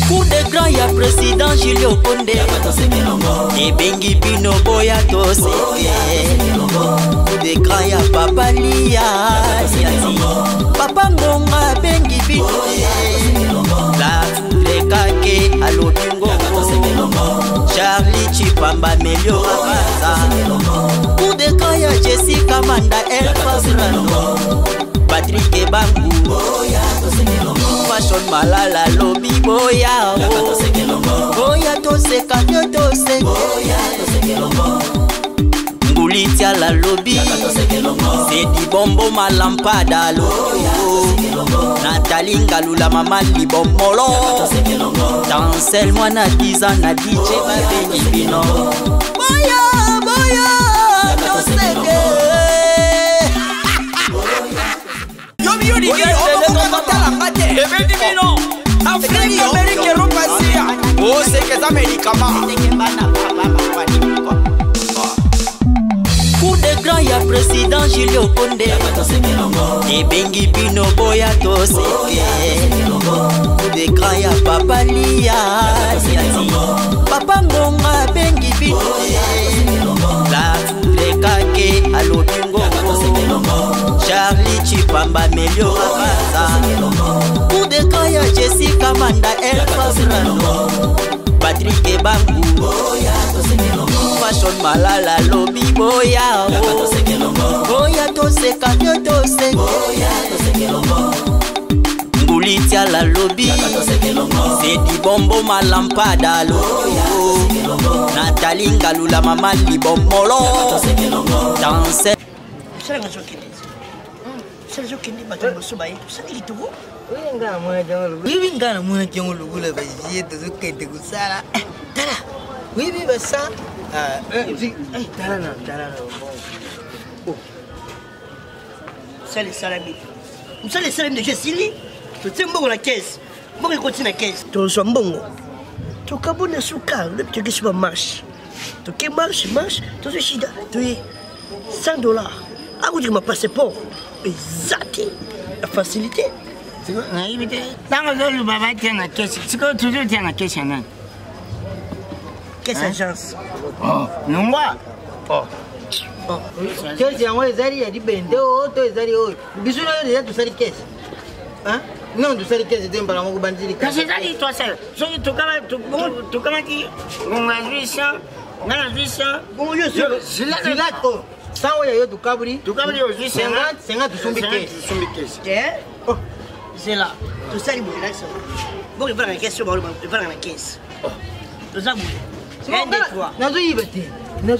Cour de grand, y'a président Julio Condé. Et Bengi Pino Boya Tose. Cour de grand, y'a Papa Lia. Papa Ngonga Bengi Pino. La Foule Kake à l'Odungo. Charlie Chipamba Melio Rabaza. Cour de grand, y'a Jessica Manda El Fabrano. Patrick Ebangu. Fashion Malala Lobby Boya. Boya Tose Kanyo Tose. Ngulitia la Lobby. C'est di Bombo Malampada Lobo. Nathalie Ngalula Mama Libomolo. Dansel Mwana Diza na DJ Babeni Bino. Boya Boya Tose. Oh, c'est que ça médicament. Cour de grand, y'a président Julio Condé. Et Bengi Pino Boya Tose. Cour de grand, y'a Papa Lia. Papa Ngonga Bengi Pino. La Foule Kake à l'Odungo. Charlie Chipamba Melio Rabaza. Cour de grand, y'a Jessica Manda El Fabrano. Patrick Ebangu. Fashion Malala Lobby Boya. Boya Tose Kanyo Tose. Ngulitia la Lobby. C'est di Bombo Malampada Lobo. Nathalie Ngalula Mama Libomolo. Dansel. C'est ce qui dit que tu vas ça dit tout. Oui, ngana mwana kiongo lugula ba yete zo kete kusala. Tala. Oui, oui, bah ça. Tala na. Oh. C'est les salami. Vous savez les salami de Jessili? Tu sais bon la caisse. Bon il continue la caisse. Tu reçois bon. Tu cabone suka, le petit qui marche. Tu qui marche, tu sais chida. Tu es $100. Ah vous dites ma passeport. Exact. La facilité. Naïveté. Dans le baba tient la caisse. C'est quoi toujours tient la caisse là? Quelle agence? Oh, non moi. Oh. Caisse yango ezali ya dibende o to ezali o. Biso na déjà tout ça caisse. Hein? Non, tout ça caisse de mbala moko bandili. Caisse ezali toi seul. So tu comment dire? On a 800. On a 800. Bon je suis là. Ça on y a du cabri. Du cabri au 50 sumbi caisse. Oh. C'est là. Tout ça, il bouge là. Bon, il va dans la caisse, il va dans la caisse. Tout ça bouge. Un, deux, trois. Nazo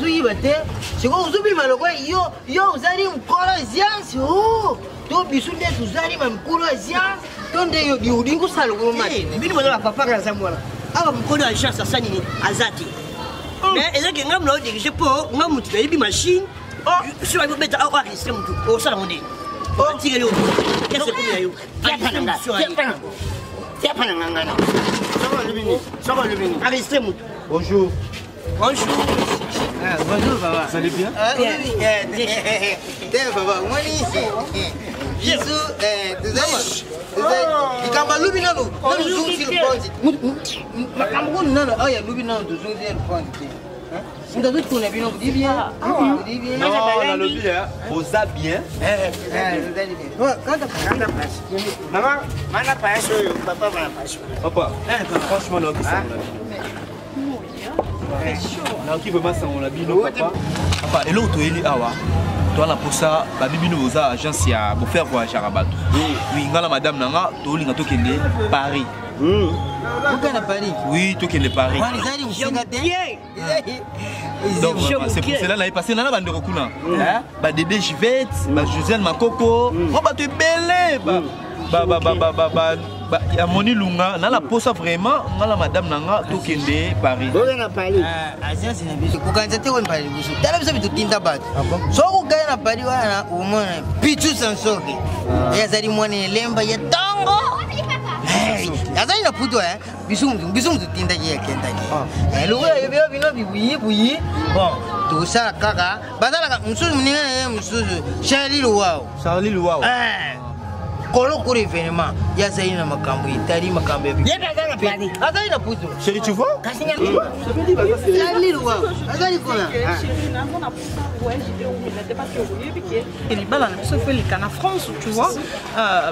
yibate. C'est quoi, vous oubliez malheureusement, yo, vous allez me coller science. Oh, toi, bisou de vous allez me coller science. Tonde yo, di udingu salo ko mati. Bini mo la papa ka samwala. Aba mkono ya chance asani ni azati. Mais ezaki ngam lo dirige po, ngam mutu bi machine. Oh, sur la bête à enregistrer mutu. Oh, ça la monde. Oh, tirez le. Qu'est-ce que c'est yo? Ça va le béni. Enregistrer mutu. Bonjour. Bonjour. Bonjour papa. Ça allait bien? Tiens papa, moi ici. Bisous, il kamba lubi nalo. Nalo zoom sur le pont. Makambo nalo, ah ya lubi nalo zoom sur le pont. On doit tout tourner bien, vous dites bien. Vous dites bien. Non, on a le bien. Vous a bien. Quand t'as place. Maman, mana pas papa mana pas. Papa, franchement, là, on qui veut pas ça, on l'a dit, non, papa. Papa, et l'autre, il est awa. Toi, là, pour ça, la bibi nous a agence pour faire voyage à Rabat. Oui, madame Nanga, tu as dit Paris. Vous êtes à Paris? Oui, tu es à Paris. Donc, c'est pour cela qu'il est passé dans la bande de Rokuna. Dédé Jivette, Josiane Makoko, on va te bêler. ya moni lunga na la posa vraiment nga la madame nanga tokende Paris. Boga Paris. Agence na biso. Kukanza te on Paris biso. Tala biso bitutinda bato. So ko gaya na Paris wana umona pichu sansoke. Ya zali mwana lemba ya tongo. Azali na puto biso mtutinda ye kenda ni. Lugo ya bino bino bibuyi. Bon, tout ça kaka. Bazala msuzu mninga msuzu. Charlie Luwao. Kolo kuri événement ya zali na makambo itali makambo ya Yeba zala Paris. azali na puto. Chérie, tu vois? Kasinya. Charlie Luwao. Azali kona. Libala na biso felika na France, tu vois.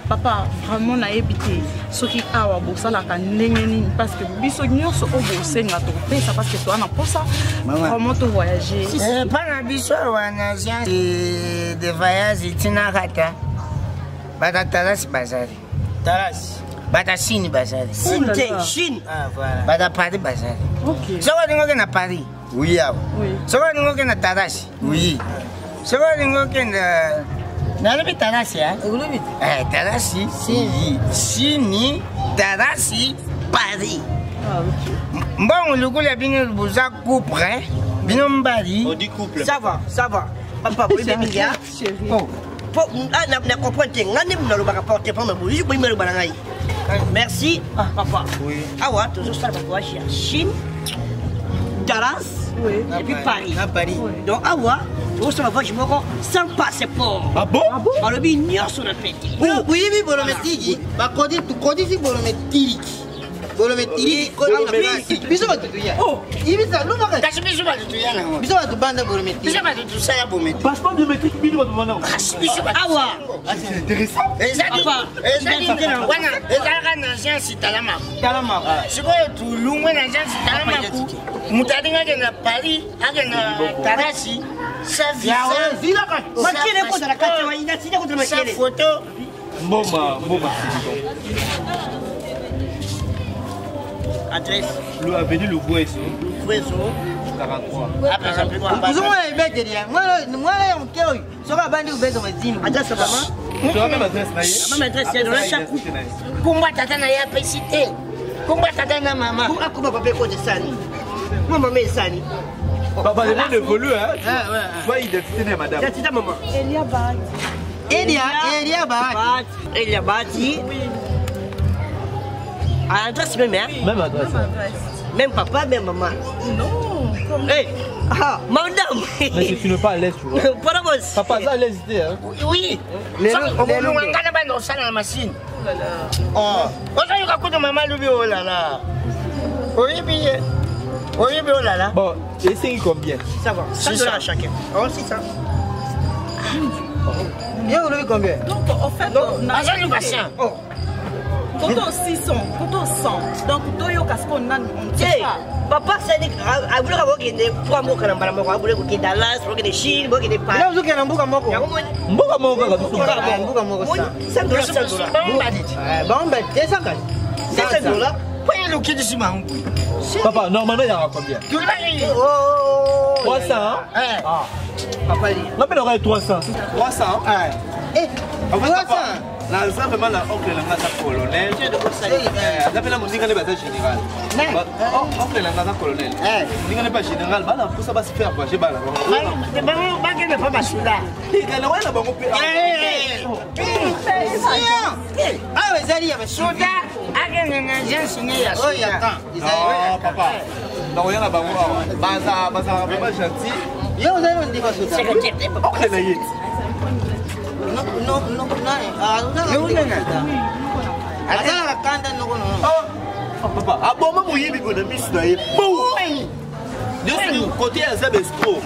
Papa vraiment na ebité soki awa bosalaka ndenge nini parce que biso nyonso o bosenga to pesa parce que toi na posa vraiment to voyager. Pana biso wana agence de voyage itinakata. Bata Taras Bazari. Taras. Bata Chine Bazari. Chine. Ah voilà. Bata Paris Bazari. OK. Soko dingo na Paris. Oui ah. Oui. Soko dingo na Taras. Oui. Soko dingo na Nalobi Taras ya. Olobi. Taras. Si. Chine, Taras, Paris. Ah OK. Mbongo lukula bino buza couple. Bino mbali. On dit couple. Ça va. Papa, vous voulez bien? Oh. Na comprendre ngane mna lo bakaporter pas mabu je boimelo banangai. Merci papa. Oui. Awa toujours ça papa chez Chine. Dallas. Oui. Et puis Paris. À Paris. Donc awa tout ça va je moko sans passeport. Ah bon? Par le bien sur le petit. Oui, bolometiki. Ba kodi si bolometiki. Bolometiki kodi na biso batutuya. Oh, ibisa luba ka. Kasi biso batutuya na. Biso batubanda bolometiki. Biso batutusa ya bolometiki. Passeport biométrique bino ba demanda. Biso Awa. C'est intéressant. Ezali wana ezalaka na agence talama. Talama. Sikoyo tulungwe na agence talama ku. Mutadinga ke na Paris, ake na Tarasi. Sa visa. Vila ka. Makile ko na kati wa ina sija ko na Sa makile. photo. Mboma. Adresse. Le avenue Le Bouesso, Bouesso. 43. Kuzungwa ibeke dia. Mwana ya mkeo. Soka bandi ubezo mazini. Adresse maman. Tu as même adresse na ye? Maman adresse ya dans chaque coup. Kumba tata na ya pesite. Kumba tata na mama. Pour akuba papa ko de sani. Maman me sani. Papa, le monde évolue, hein? Toi, identité de madame. Identité maman. Elia Bati. À l'adresse même, hein? Même adresse. Même papa, même maman. Non. Hey! Ah, madame! Mais si tu n'es pas à l'aise, tu vois. Pas de boss. Papa, ça, laisse idée, hein? Oui. On va nous regarder dans la machine. Oh. On va nous raconter maman Loubi, oh là là. Oui, bien. Oui, bien, oh là là. Bon, essaye combien? Ça va. 100 $ chacun. Oh, 600. Bien, vous l'avez combien? Donc en fait on a Agent du patient. Oh. Koto 600, koto 100. Donc toyo kasko nan on sait pas. Papa, c'est des. A voulu avoir des 3 mots quand on a voulu qu'il Dallas, pour qu'il Chine, pour qu'il pas. Là, vous avez un bouc à moko. Mboka moko ka tu Un bouc à moko. 5 $, 5 $. Bon, ben, 200 $. 5 $. Pourquoi le kid ici, maman? Papa, normalement, il y a combien? Oh. 300, hein? Ah. Papa, dit. Non, mais il y aurait 300. 300? Eh, En fait, 300. Là, ça vraiment la oncle la colonel. Ça fait la musique n'est pas générale. Oncle la colonel. Musique n'est pas générale. Bah là, pour ça va se faire quoi? J'ai balle. Pas ma soula. Il y a là bon on peut. Ah, mais Zali, mais soda. Ah, mais agence signé ya. Oh, attends. Ah, papa. Non, il y a là-bas. Baza vraiment gentil. Yo, vous allez me dire quoi soda? Oncle la yet. Non, azala kanda noko no. Oh, papa, ah bon, moi il est bon, miss na yet. Bon. Juste côté à ça escroc.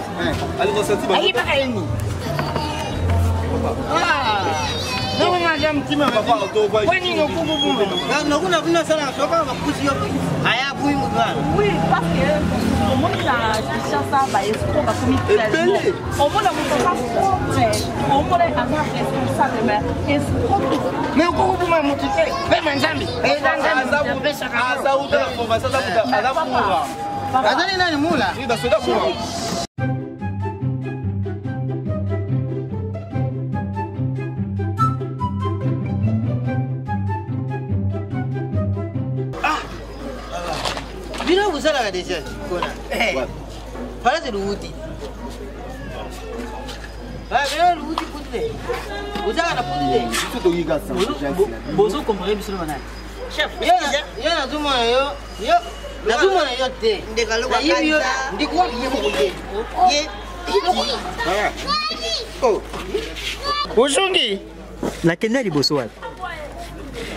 Allez ressentir. Ayi pas kaini. Ah. Non, on a jamais dit mais Papa, on va. Kwani no kububu. Non, kuna kuna sana soka makuzi yo. Aya bui mutwa. Oui, parce que au monde la Kinshasa ba escroc ba komi tellement. Au monde la moto pas au monde a un responsable mais escroc. Mais kububu ma mutite. Pema nzambi. Nzambi pesa ka. Asa uta kwa sasa uta alafu. Azali nani mula? Ni basoda mula. ça là déjà. Voilà c'est le outil. Ah mais le outil poudre. Vous avez la poudre. Tout au gars ça. Bozo comprendre biso na nani. Chef, Yo na zuma yo. Na zuma yo te. ndekalo Na yimi yo. bakanda. Ndikuwa yimo ye. Ye. Oh. Usungi. nakenda liboso wapi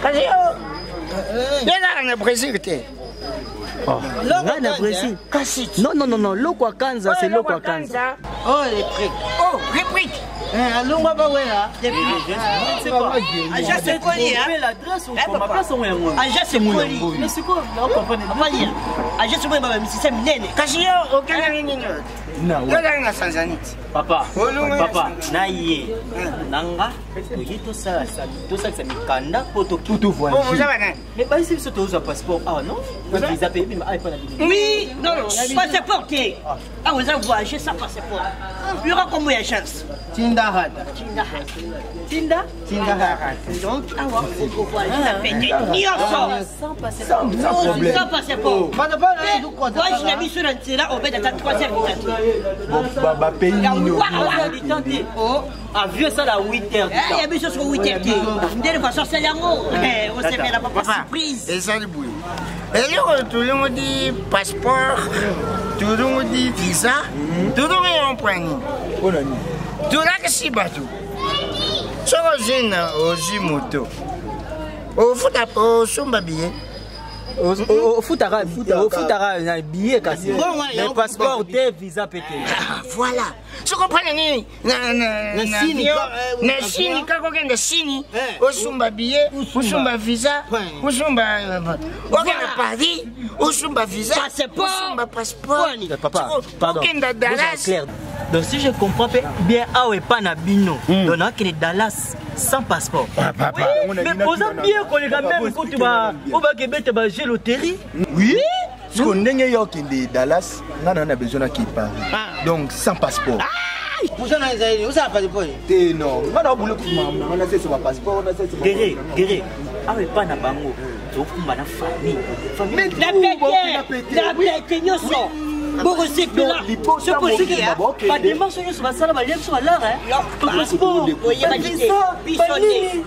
Kasi yo. Yena na Brésil te. nga na Brésil non loko ya kanza c'est loko ya kanza Oh les priques. Oh, les priques. Alongwa ba wela. Aja c'est koli hein. l'adresse ou ma place on yango Aja c'est koli. mais c'est quoi na comprendre Papa lia. Aja c'est baba misisa minene. Kasi yo okela nini yo. Yo na Tanzanie. papa na ye nanga toyi tosalisa mikanda po toki Oh, vous avez rien. mais bayisi biso tozwa passeport awa non visa pe bima ayi pana bino Oui, non, passeport te. Ah, vous avez voyagé sans passeport. Il y aura combien de chance? Tinda hada. tinda Donc, ah, ouais, faut voyager ça fait des sans passeport sans passeport. Bana bana du quoi Moi, je l'ai mis sur l'antenne, on va être à 3e vitesse. Ba pays nini Oh, avion ça la 8 heures il y a mis sur 8h. De toute façon, c'est l'amour. On s'est fait la papa surprise. Et ça le bouillon. Et yo tout le monde dit passeport, tout le monde dit visa, tout le monde prend. Tout là que si bateau. Soko zina ozi moto. O futa o sumba billet. ofutaka na billet kasi mais passeport te visa pete Voilà. Tu comprends nini? Na sini kako kenda sini. Osumba billet, osumba visa, osumba okenda Paris, osumba visa, osumba passeport. papa pardon Okenda Dallas. clair donc si je comprends bien awa epa na bino donc nakende Dallas sans passeport mais oza bien koleka même kutu obakebete baje loterie oui parce que ndenge yo kende Dallas nga na besoin ki Paris donc sans passeport Vous en avez vous avez passeport. te non nga na boulot maman na c'est passeport na c'est gere awa epa na bango tokumba na famille La pète, nyonso. Boko sekela. Ce possible ya. ba démarche nyonso basala ba liemso balara passeport Oyeba dite. Pisone.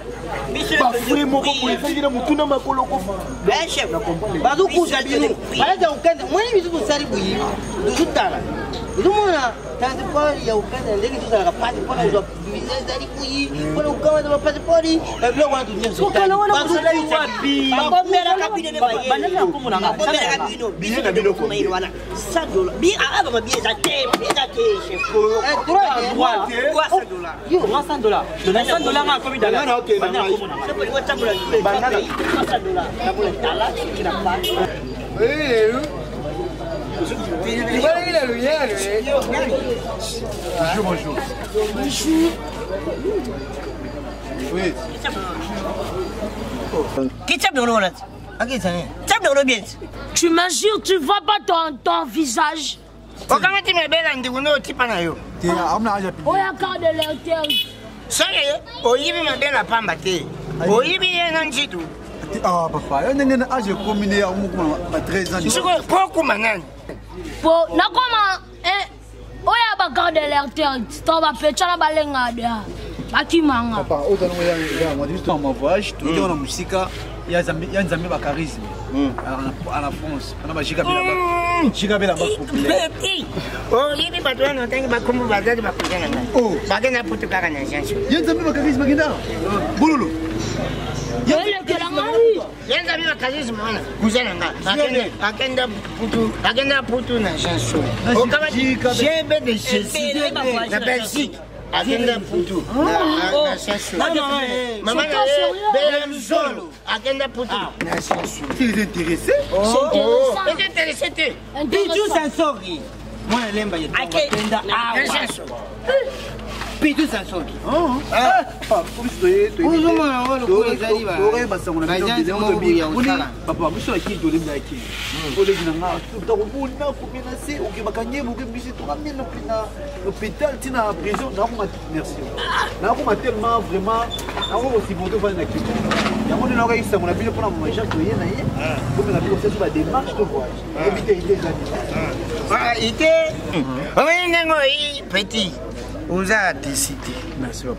bafre moko boye na mutuna makolo ko Ben chef. Bazu kuza bino. Balaza ukanda mwani bizu kusali buyi. Duzutala. Lumona transport ya ukanda ndenge tuzala kapati pona uzwa visa zali buyi. Pona ukawa na passport. Bilo wana tunyesa. sokala wana kozala wapi Bakomela kabine ne baye. banana komona nga Bakomela kabino. Biso na bino ko mai wana. $100. Bi aba ba bieza te chef. Droit. $300. yo $100 donc $100 nga komi dala banana komona nga C'est pour le tabula. Banana. $300. Tabula tala kina pa. bonjour oui Qui t'a bien là? T'a bien bien. Tu m'injures, tu vois pas ton visage. Okama ti mebela ndikuno tipa na yo. te amna aja Oh, la carte de l'intérieur. Sore oyibi mebela pamba te. Oyibi yena njitu. ah papa yo ndenge na aja combiner ya mu ko 13 ans Siko poku manani. Pour, na comment, oh, la carte de l'intérieur. Tu vas faire ça, la balenga de. Bakimanga. papa autant ya moi juste en voyage tout dans la musique ya nzambe ba charisme à la France na ba jika bela ba Beti. Oyibi batwana tangi bakumbu bazali bakujana ngani. oh Bagena putu kaka na janso. ya nzambe ba charisme genda bululu Yenza biwa kazi mwana kuzana nga. Agenda putu na janso. Okama jebe de Chelsea na Belgique. Agenda putu na janso. Maman na Zolo. Agenda putu na janso. tu es intéressé C'est intéressé te. bijou sensori mwana lemba yetu Ake. Na janso. Pitu Sansoki. Papa, je suis à qui de l'Aki. Au lieu l'hôpital, tu as prison, merci. Là, on m'a tellement vraiment. Aussi bon de faire une activité. Il y a un oreille, ça, on a vu le plan pour manger, pour y aller. Pour la vie, c'est la démarche de voyage. Éviter les animaux. Voilà, il était. Oui, petit. Vous avez décidé. Merci, papa.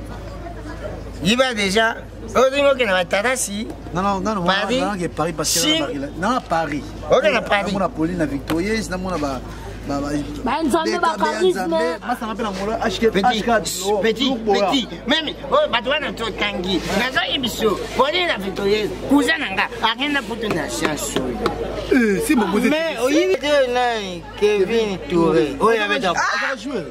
Il va déjà. Aujourd'hui, on a Tarasi. Non, Paris. Paris parce que non, Paris. On a Paris. On a Pauline, la victorieuse, on a Petit, même, oh, Badouana Tangi, Nazo Ibiso, Pauline la victorieuse, Kouzananga, Arena Poutonation. Si vous vous êtes. Mais, oui, Kevin Touré. Oui, avec un joueur.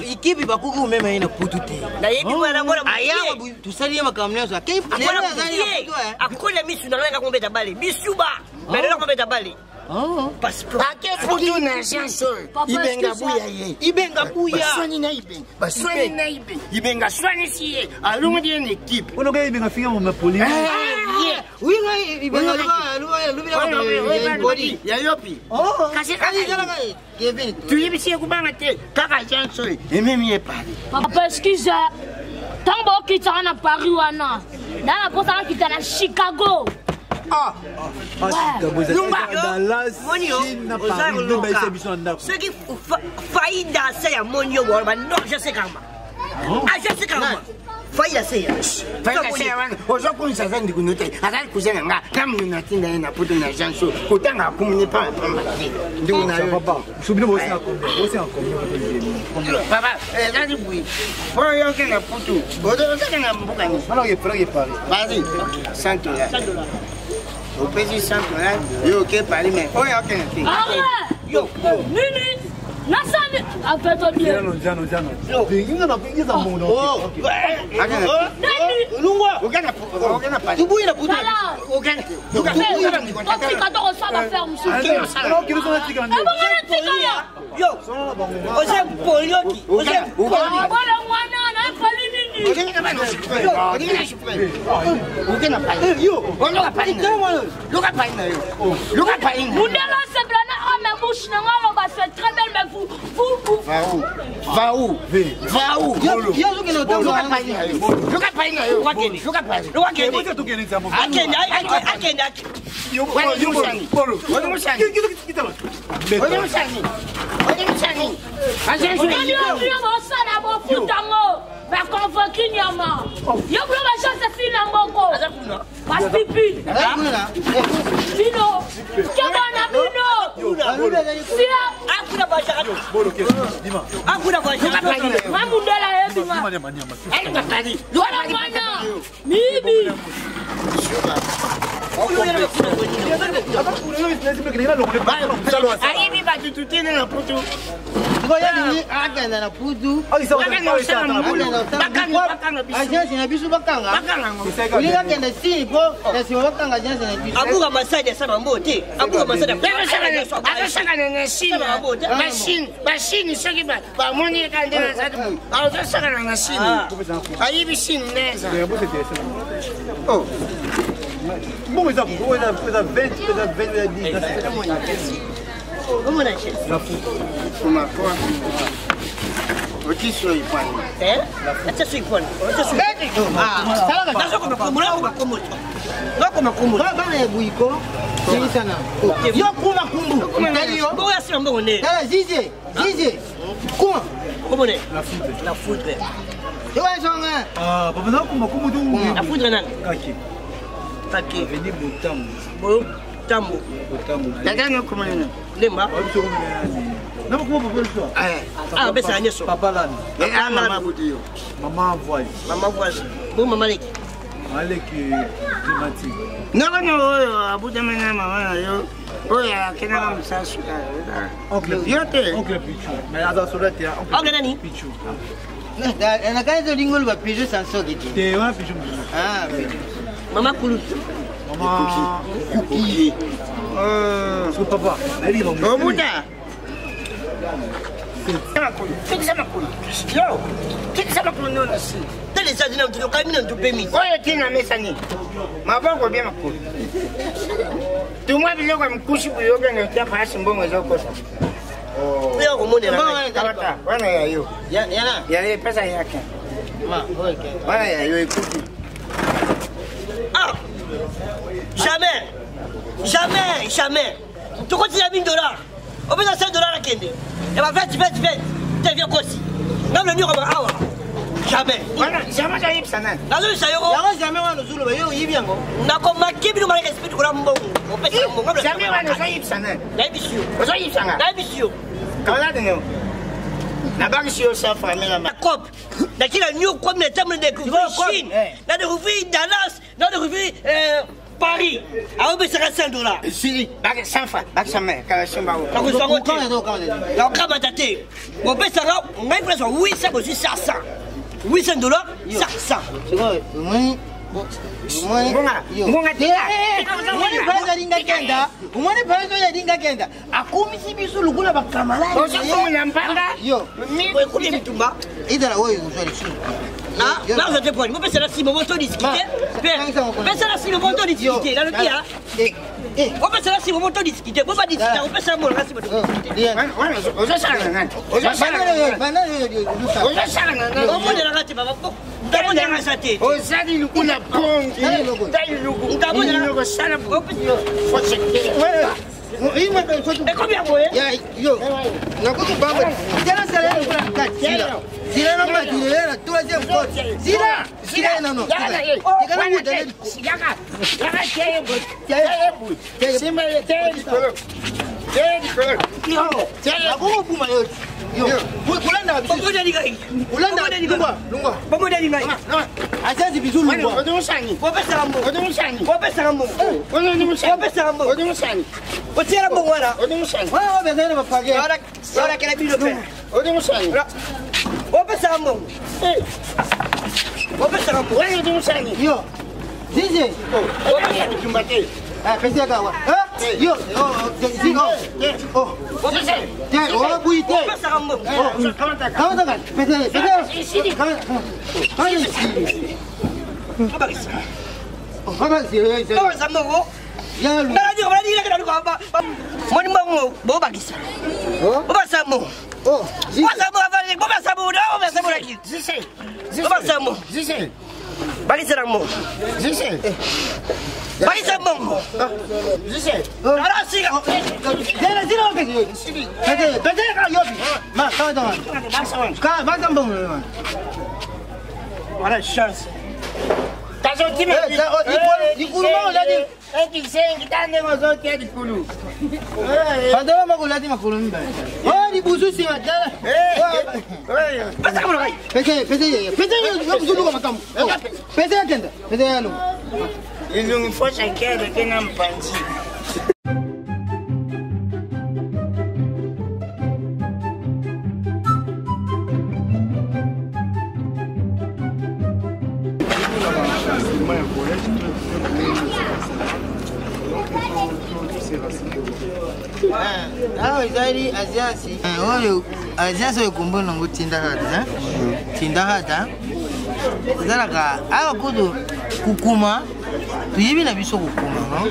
Ikipi bakuku mema ina putute. Na yebi bwana mbona ayama tusalie makamnyo ke akule misu na leka kumbeta bale bisuba na leka kumbeta bale passeport ake putu na chanso ibenga buya ye ibenga buya swani na ibe ibenga swani siye alungu di une équipe on a ibenga finga mo Pauline oui ibenga lubi body ya yopi kasi Kevin, tu es ici au Bangate, Kakajan Soy, et même y est pas. Papa, excusez. Tant que tu es à Paris ou à Nantes, dans la poste qui est à Chicago. Ah, ce qui faillit danser à mon yo, non, je sais comment. Ah, je sais comment. Faillit danser. Aujourd'hui, ça vient de nous noter. À la cousine, comme nous n'avons pas de l'argent, autant qu'on n'est pas papa, je suis bien aussi en commun. Papa, là, du bruit. Pour y aller à Poutou, alors il faut y parler. Vas-y, 100 $. Au pays 100 $, yo, ok, parler, mais. Oh, ok, arrête! Yo, Nini! Nasani! Appelle-toi bien. Diano. Va où? Bon, ils ont 20, comment on achète? La foule. La foudre. Ah, papa, non, la foudre, non. Ok. Paquet. Venez Botambo. Botambo. Comment Lemba. Non, comment papa le soir? Ah, ben c'est Agnès. Papa là. Maman Boudio. Maman voile. Maman voile. Bon, maman Lek. Malek climatique. Non, à bout de maman, oh, il y a quelqu'un qui s'est soufflé. Oncle Pichou. Mais à la solette, il y a Oncle Nani Pichou. Elle a quand même dit que Pichou s'en sort. T'es un Pichou. Ah, Pichou. Maman Koulout. Maman Cookie. Papa, elle est au bout d'un. Fixa makulu. Yo. Fixa makulu no na si. Tele sa dina mtuko kami na ntupemi. Oyo tina mesa ni. Mabongo bia makulu. Tumwa biloko mkushi buyoga ngetia pasi mbongo zokosa. Leo kumone na. Kawata. Wana ya yo. Yana. Ya pesa yake. Ma, okay. Wana ya yo ikuti. Ah. Jamais. Tu continues à $1000. On peut $5 à Kende. Et va vite. T'es viens quoi si. Même le mur à Awa. Jamais. Voilà, jamais j'ai eu ça. Dans le sayo. Jamais on nous zoule, yo yibi yango. Na ko makibi no mala esprit ko mbongo. On peut ça mbongo. Jamais on a eu ça. Na bisio. On a eu ça. Na bisio. Kala de no. Na banque sur sa famille la. La cop. Na kila new comme les termes de Chine. Na de Rouville Dallas, na de Rouville Paris. Ah on sera $100. Si, bague 100 francs, bague 100 mètres, quand je m'en vais. Na ko sango te. Na ko matate. On peut ça là, on va faire 800 aussi 500. $800, 500. C'est quoi? Munga dia. Umone pesa dinga kenda. Akumisi bisu lukula bakamala. Ozo nyambanga. Yo. Wewe kule mitumba. Idara wewe uswali shule. Ah, là vous êtes point. Vous pensez là si mon moto discuter. Pensez là si mon moto discuter. Là le dia. On peut là si mon moto discuter. Vous pas discuter. On peut ça mon là si mon moto discuter. Ozo sana. Ozo sana. On peut la rater baba. On peut la rater. Ozali lukula pongi. Dai luku. On peut la sana. Faut checker. Et combien vous Yo. Nakutu bamba. Tena sala lukula sila. Sila na madile na troisième fois. Sila non. Yo, Zizi. Ah, pesa kawa. Yo, Voilà chance. Aziasi oyo nango tindahata ezalaka awa kudu kukuma tuyibi na biso kukuma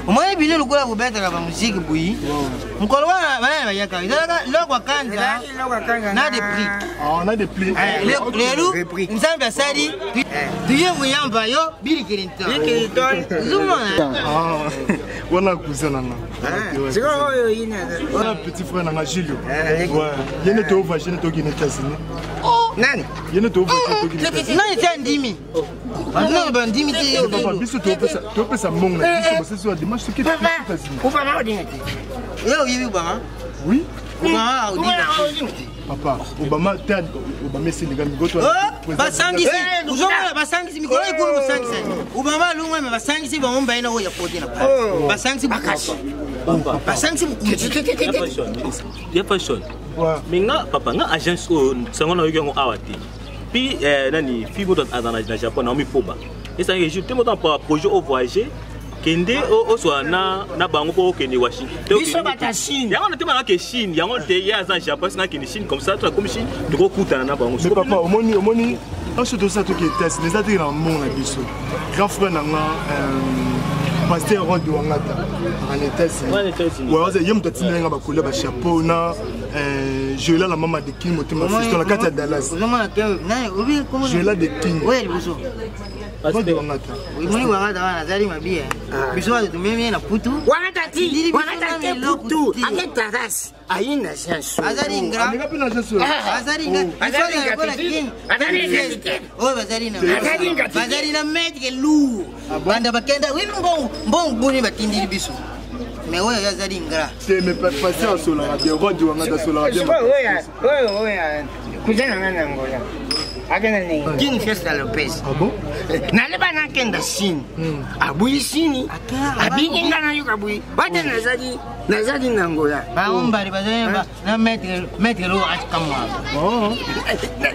omoni bino lokola kobetaka bamuziki buyi mokolo wana banani bayaka ezalaka loko akanza na de prix lelo nzambe asali tuye muyamba yo Bill Clinton wana kuzana na wana petit frère na Julio yene to voyage ne to gine États-Unis nani yene to voyage nani tya ndimi non ba ndimi ti yo papa biso to pesa mbongo na biso bosesi wa dimanche soki États-Unis Ufa ma odinga. yo yibi bama oui Obama papa Obama Sénégal migoto basangisi uzomala basangisi mikolo ikulu basangisi Obama lunga me basangisi ba momba ina oya kote na basangisi bakashi basangisi ya fashion minga papa nga agence o sangona yogo awati pi nani fibo dans na Japon na mi foba et ça je te montre pas projet au voyager kende oswa na bango po kende Washington. Biso bata Chine. Yango na tema ke Chine, yango te ya za Japon na kende Chine comme ça toi comme Chine tu ko kuta na bango. Mais papa, omoni surtout ça tout qui est test, les attaques dans mon na biso. Grand frère nanga pasteur Rod Wangata. En test. Ouais, yem tatina nga ba kola ba chapeau na je la maman de King motema fils dans la carte de Dallas. Je la de King. Ouais, biso. Rod Wangata. Moni Wangata wana zali mabia. Biso wa tumemie na putu. Wangata ti putu. Avec Taras. Aina chanson. Azali ngra. Azali ngra. Azali na metke lu. Banda bakenda wi mbong buni batindiri biso. Mais ouais, azali ngra. C'est mes passer sur la radio Rod Wangata sur la radio. Ouais. Kuzana ngana ngola. Agana ni King Fiesta Lopez. Ah bon? Naleba na kenda Chine. Abui Chine. Abingi ngana yuka bui. Bata nazali nangola. Ba ombari bazali na metke lu akamwa. Oh.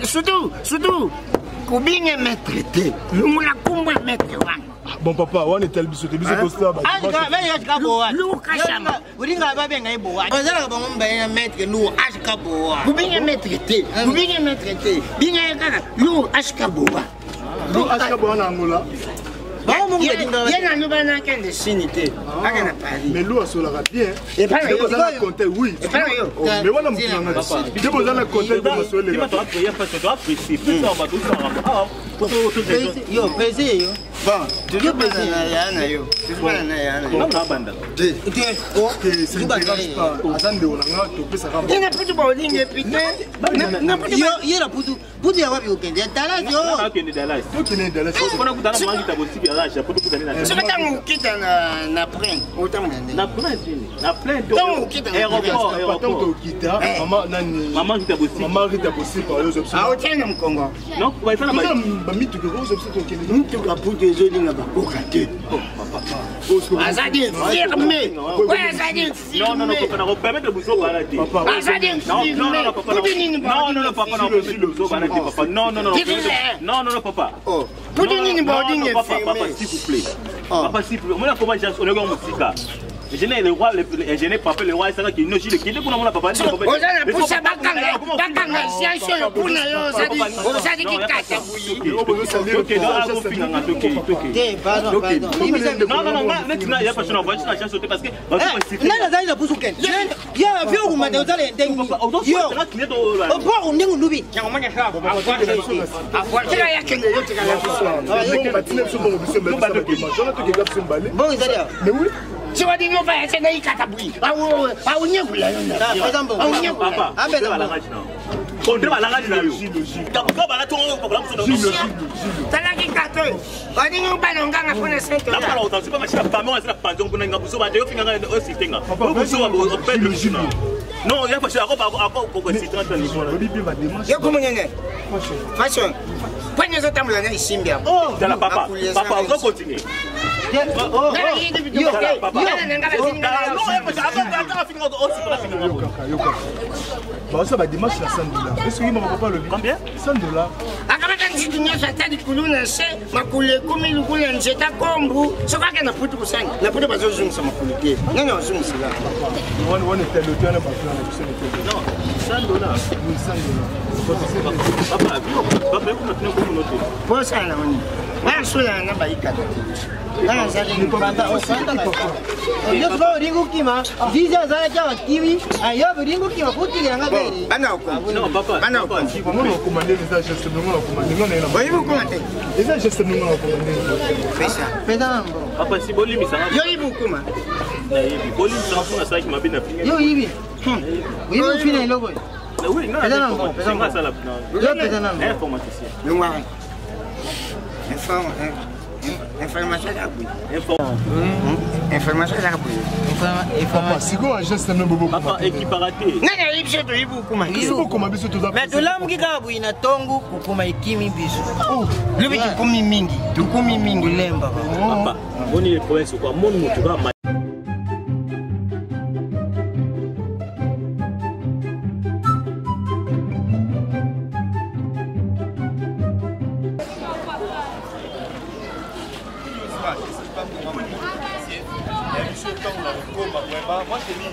Surtout kubinge maître te. Lumula kumbwa maître wa. Bon papa, on est tel biso costa ba. Uringa ba benga ibo. Bazala ba ngomba na metke lu ashkaboa. Kubinge maître te. Binga kaka lu ashkaboa. Lu ashkaboa na Angola. Ba mo ngomba dinga. Yena nuba na kende sinité. Agana Paris. Mais l'eau sur la bien. Et pas yo. Compter oui. Et pas yo. Mais voilà mon papa. Tu peux dans la compter comme sur les. Tu vas te appuyer pas tu dois apprécier. Tout ça on va tout ça. Yo, pese yo. Bon, tu veux pas na yo. Tu veux pas na yana. Non na banda. OK, c'est pas. Attendez, on a to pesa kama. Ina putu ba olinge pite. Na putu yo la putu. Putu ya wapi ukende? Dallas yo. Na kende Dallas. Tu kende Dallas. Kuna kutana mwangi tabosiki ya Russia, putu kutana na. Sibata mukita na plein. Otamende. Na plein tini. Na plein to. Aéroport to kita. Mama nani? Maman kitabosiki. Maman kitabosiki par les options. Ah, otena mkongo. Non, va faire ba mitu ke aux options to kende. Mtu ka putu ezolinga ba kokate. Azadi firme. Ouais, azadi firme. Non, papa, on permet de vous balader. Azadi firme. Non, papa, non, papa, non, papa. Oh, putinini boarding est firme. Papa, s'il vous plaît. Papa, s'il vous plaît. Moi, comment j'ai on est comme musica. Je n'ai le roi, je n'ai pas fait le roi, c'est ça qui nous dit qu'il est pour nous, papa. Ozana poussa bakanga, science yo pour yo, ça dit qu'il casse bouilli. OK, non, maintenant il y a pas chance, on va chance sauter parce que nana zali na pusuken. Ya vyo kumate uzale ndengi. Yo. Opo ndingu nubi. Nyamanya ka. Afuatira yake ndio yote kala. Bon izali. Mais oui. Tu vas dire que va essayer de catabouiller. Ah oui, par exemple, papa, on doit la rage là. D'accord, bah là tout on va ça. Talaki kato. On dit on pas longa na fona sente. La parole c'est pas machine pas moi c'est la pension pour nga buso ba de finga nga aussi tenga. Pour buso on peut le chino. Non, il y a pas ça encore pour c'est 30 ans. Yo comment ngene? Fashion. Prenez ce temps là ici bien. Oh, dans la papa. Papa, on va continuer. Ça va dimanche à 100 $. Est-ce que mon papa le dit? Combien? 100 $. Akabaka nzidunya satadi kuluna se makule kumi lukule njeta kombu sokake na putu kusanga na putu bazozungisa makule ke nani wazungisa la on était le temps non 100 $. Oui 100 $. Papa comment tu nous noter pour ça là on va sola na baika nana zali ni panda osanda la yo kwa ringu kima diza zala kwa kiwi ayo ringu kima puti yanga beri bana ko non papa bana ko on va commander les gestes nous on va commander non non oui vous commandez les gestes nous on va commander pesa papa si bolimi ça yo ibu kuma bolimi ça funa ça qui m'a bien appris yo ibi ibi fina logo oui non c'est pas ça là yo pesa namba informaticien yo wa information à bout. Information à bout. Si vous avez un geste, vous papa équiparaté. Non, il faut que vous commencez. Mais de l'homme qui a bu na tongu kukuma ikimi biso. Le biki kumi mingi, tu kumi mingi lemba. Papa, on est province quoi, mon mutuga. Moi, je te dis,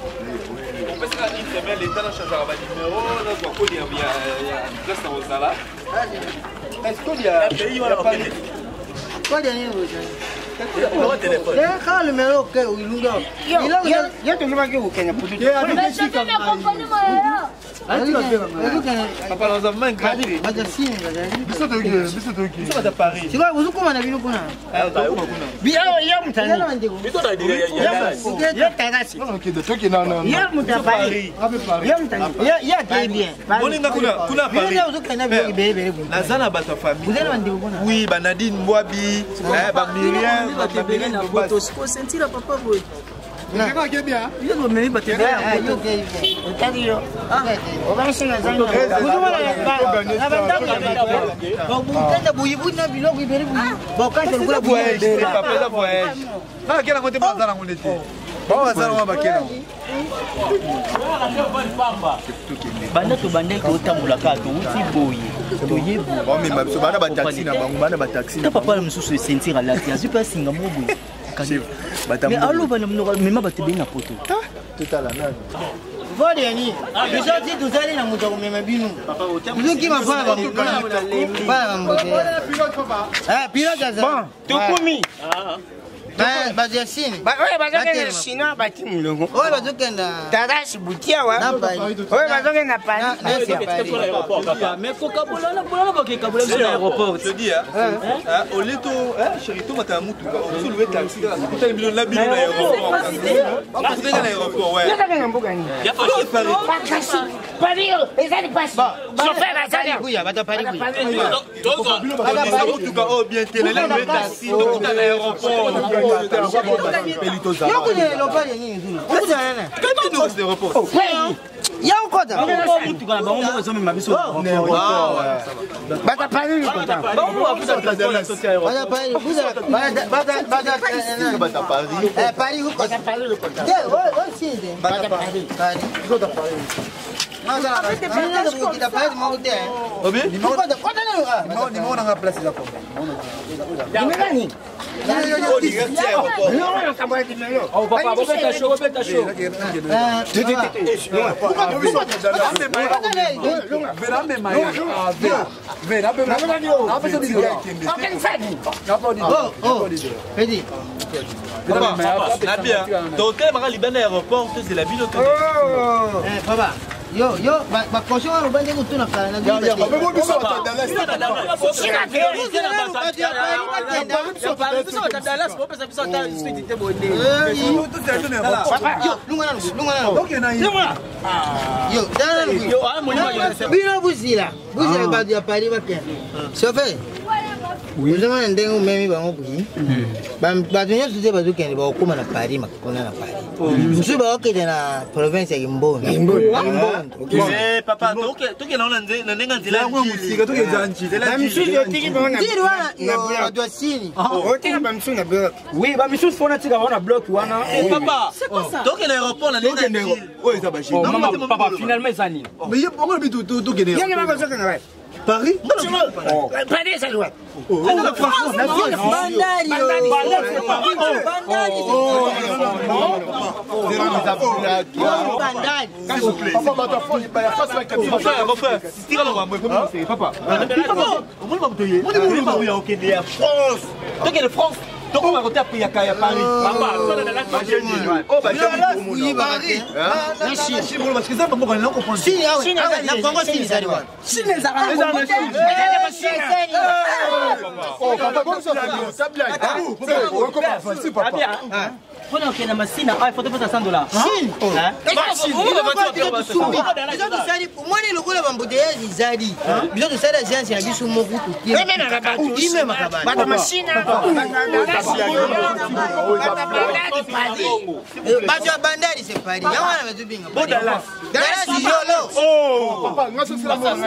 on peut se faire une semaine, l'État n'a changé le numéro, il y a une place dans Rosala. Est-ce qu'il y a un pays où on a parlé? Quoi de numéro? Quand le numéro, il y a toujours pas que vous connaissez. Papa, nous avons un gratuit. Biso de Paris. Tu vois, vous comment on a vu nous connaître? Bien, il y a un talent. Il y a un talent. Mais allô, mais ma batte bien à poto. Voilà, ni. Déjà dit tout ça, il a monté au même bino. Nous qui m'a pas pilote ça. Bon, tu commis. Bajassine. Ouais, bajassine chinois bati mulongo. Ouais, bazokenda. Tarashi butia wa. Ouais, bazokenda pana. Mais faut kabola na bola ba ke kabola sur l'aéroport. Je te dis au leto chéri to mata mutu ka on soulever taxi là ko tele million na bilon na aéroport. On peut aller à l'aéroport ouais. Ya fa Paris. Paris, les années passent. Chauffeur à Zaria. Oui, va ta Paris. Ala mutu ka o bien tele na taxi to à l'aéroport. Il y a encore ça. Yo, ma conscience on va dire que tout n'a pas la oui, je m'en ai un même bango qui. Badounia c'était badou qui est bon comme na Paris, ma connaît na Paris. Je suis bah ok dans la province de Gimbo. Eh papa, toi qui na nenga nzela. Musika to ke zanchi. La misu yo tiki ba na. Tiri wana na doisini. O tiki ba misu na bloc. Oui, ba misu fona tika wana bloc wana. Eh papa, c'est quoi ça? Toi qui na aéroport na nenga. Oh, ça va chier. Non, papa, finalement ça ni. Mais il y a pas mal de tout qui est. Il y a pas besoin de ouais. Paris? Paris ça doit. Donc on va voter à Paris. Papa, oh bah j'ai Paris. Parce que ça pas pourquoi on comprend. Si, na Congo si ça doit. Si les Arabes. Oh papa comme ça ça blague. C'est pas. Prenez ok na masina, il faut dépenser $100. Chine. Moi ni lokola bambouteillage izali. Biso to sala agence ya biso moko to. Ime makabana. Bata machine. Bajo bandari c'est Paris. Ya wana bazubinga. Dallas. Dallas yolo. Oh papa, moi c'est la bonne.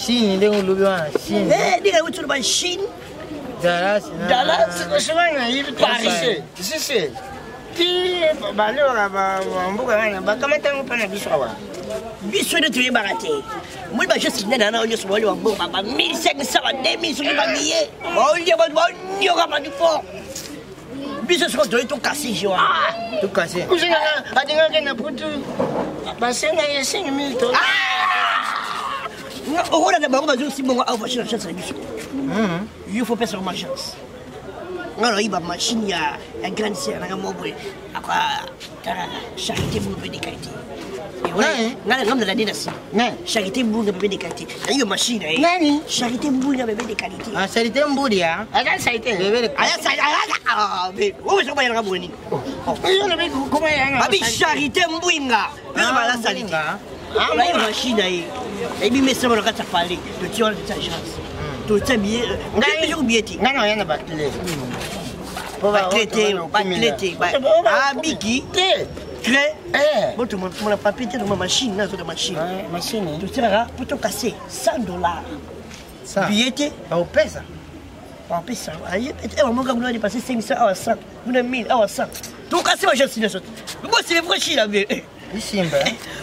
Chine, ndio ulubwa Chine. Ndio wetu ba Chine. Dallas. Shwana hivi Paris. Sisi. Ti balora ba mbuga ngana ba kama tangu pana bishawa. Biso ndio tulibarate. Moi ba juste nena na onyo swali wa mbuga ba 1500 ba 2000 sur ba billet. Ba onyo kama du fort. Biso siko doit tout casser jo. Tout casser. Kuzinga adinga kana putu. Basenga yesinga milito. On a d'abord besoin si bon à faire la chance à biso. Il faut passer ma chance. Alors il va machine ya grande sœur na mobwe akwa charité pour bébé qualité. Ngana ngam la dinasi. Charité pour bébé de qualité. Hiyo machine eh. Nani? Charité pour bébé de qualité. Ah, charité mbudi ya. Aga charité. Bébé. Aya charité. Ah, mais où est-ce qu'on va y aller ni? Hiyo na biko kuma yana. Abi charité mbwinga. Hiyo mala charité. Ah, la machine eh. Et puis mais ça va le parler. De tu as ta chance. Tu t'es bien. Ngai je bieti. Ngana yana bakile. Batlete. Ah, biki. Clé. Bon, tu m'as pas pété dans ma machine, là, sur la machine. Machine. Tu sais, là, pour te casser $100. Ça. Billet. Au pesa. Au pesa. Aïe, on m'a dit passer 500 à 100. Vous avez 1000 à 100. Tu casses ma chance, moi, c'est vrai, je suis là, mais. Isimba.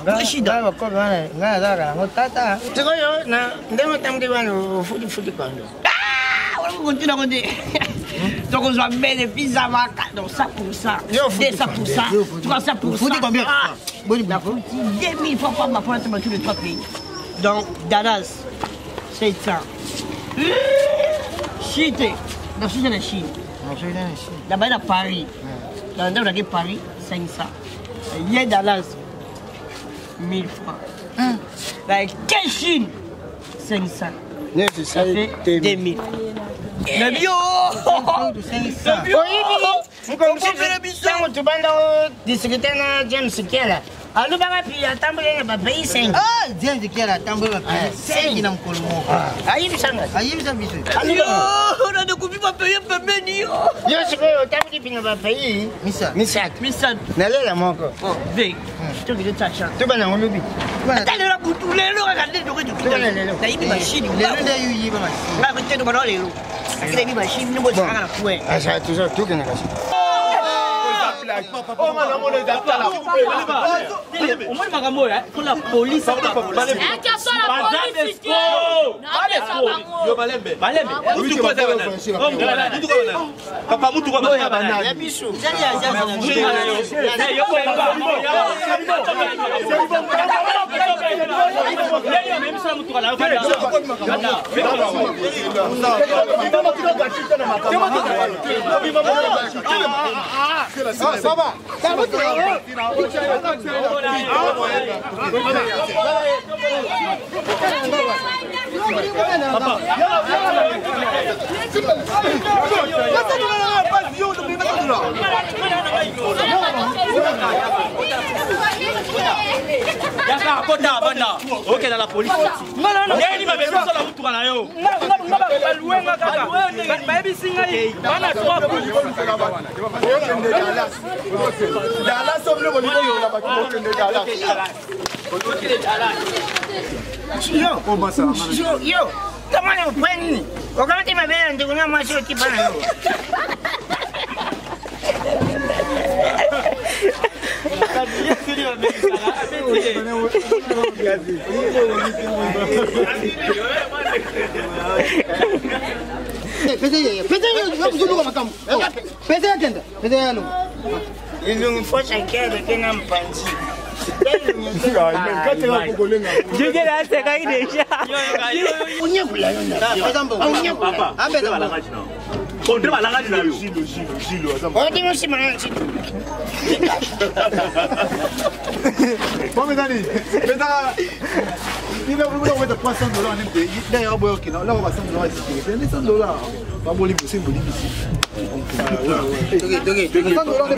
Ngashida bako bana ngada ngotata. Tiko yo na ndemo tamde bana futi kwando. Ah, on continue on dit. Donc on doit mettre des pizzas donc ça pour ça. Et ça pour ça. Tu vois ça pour ça. Futi combien? Bon, 2000 fois par ma pour tous les 3 pays. Donc Dallas 700. Chine. Dans Chine la Chine. Là-bas à Paris. Dans le Paris 500. Il y a Dallas 1000 francs. Like Chine 500. Ça fait 2000. Le bio! James Kela. Alu baba pia tambo yenye baba isengi. Ah, James Kela tambo baba sengi na mkolo moko. Ayibi sanga. Ayibi sa biso. Yo, on a de couper pas payer pembeni. Yo siko tambo dipinga baba yi. Misat. Nalela moko. Oh, ve. Tu veux ta chance. Tu bana ngolubi. Attends la boutou lelo regarder de lelo. Na ibi machine. Lelo ndio yuyi baba. Na mtendo bana lelo. Akile ni machine ni mo sanga na kuwe. Asa tuzo tukena kasi. Oh, man, on les a là. Au moins, Magambo, pour la police. Papa, Moutou, ça va. Ok, dans la police. Yo, kama ni upeni. Wakati mabaya ndio kuna masho kipana yo. Ilungi fosha kede kena mpanzi. Jujur dah cakap ini dia. Punya gula yo. Punya papa. Apa tu? Kontra balanga na yo. Gilo. Oh, tengo semana chitu. Vamos Dani. Peta. Ni la vuelvo a meter $300 en el pays. D'ailleurs, boy, OK, là on va $100 ici. $100. Pas bon livre, c'est bon livre ici. $100